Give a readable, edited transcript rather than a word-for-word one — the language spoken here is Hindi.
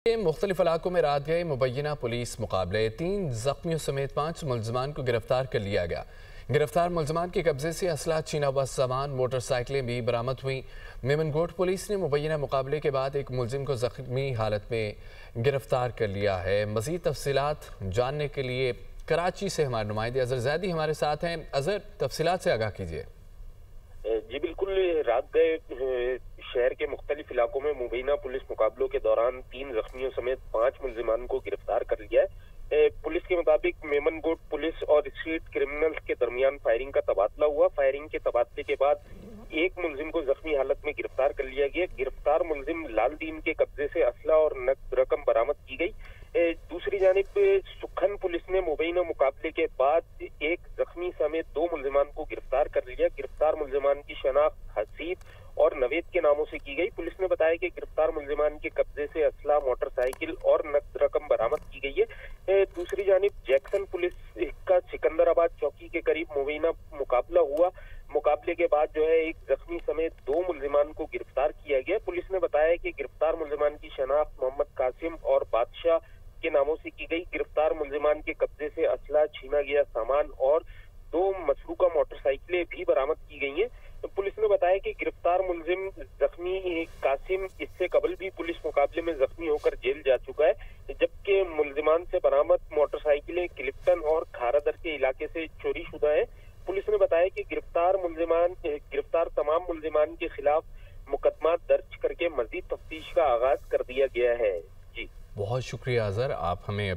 मुख्तलिफ इलाकों में रात गए मुबैना पुलिस मुकाबले 3 जख्मियों समेत 5 मुलजमान को गिरफ्तार कर लिया गया। गिरफ्तार मुलजमान के कब्जे से असला, छीना हुआ सामान, मोटरसाइकिलें भी बरामद हुई। मेमनगोट पुलिस ने मुबैना मुकाबले के बाद एक मुलजिम को जख्मी हालत में गिरफ्तार कर लिया है। मजीद तफसीलात जानने के लिए कराची से हमारे नुमाइंदे अजहर जैदी हमारे साथ हैं। अजहर, तफसीलात से आगाह कीजिए। जी बिल्कुल, रात गए शहर के मुख्तलिफ इलाकों में मुबैना पुलिस मुकाबलों के दौरान 3 जख्मियों समेत 5 मुलजिमान को गिरफ्तार कर लिया है। पुलिस के मुताबिक मेमनगोट पुलिस और स्ट्रीट क्रिमिनल्स के दरमियान फायरिंग का तबादला हुआ। फायरिंग के तबादले के बाद एक मुलजिम को जख्मी हालत में गिरफ्तार कर लिया गया। गिरफ्तार मुलजिम लालदीन के कब्जे से असला और नकद रकम बरामद की गई। दूसरी जानिब सुखन पुलिस ने मुबैना मुकाबले के बाद एक जख्मी समेत 2 मुलजिमान को गिरफ्तार कर लिया। गिरफ्तार मुलजिमान की शनाख्त हसीब और नवेद के नामों से की गई। पुलिस ने बताया कि गिरफ्तार मुलजिमान के कब्जे से असला, मोटरसाइकिल और नकद रकम बरामद की गई है। दूसरी जानिब जैक्सन पुलिस का सिकंदराबाद चौकी के करीब मुबैना मुकाबला हुआ। मुकाबले के बाद एक जख्मी समेत 2 मुलजिमान को गिरफ्तार किया गया। पुलिस ने बताया कि गिरफ्तार मुलजिमान की शनाख्त मोहम्मद कासिम और बादशाह के नामों से की गई। गिरफ्तार मुलजिमान के कब्जे से असला, छीना गया सामान और 2 मसरूका मोटरसाइकिलें भी बरामद की गई हैं। पुलिस ने बताया कि गिरफ्तार मुलजिम जख्मी कासिम इससे कबल भी पुलिस मुकाबले में जख्मी होकर जेल जा चुका है, जबकि मुलजिमान से बरामद मोटरसाइकिलें क्लिफ्टन और खारादर के इलाके से चोरी शुदा है। पुलिस ने बताया कि गिरफ्तार तमाम मुलजिमान के खिलाफ मुकदमा दर्ज करके मजीद तफ्तीश का आगाज कर दिया गया है। जी बहुत शुक्रिया अजहर, आप हमें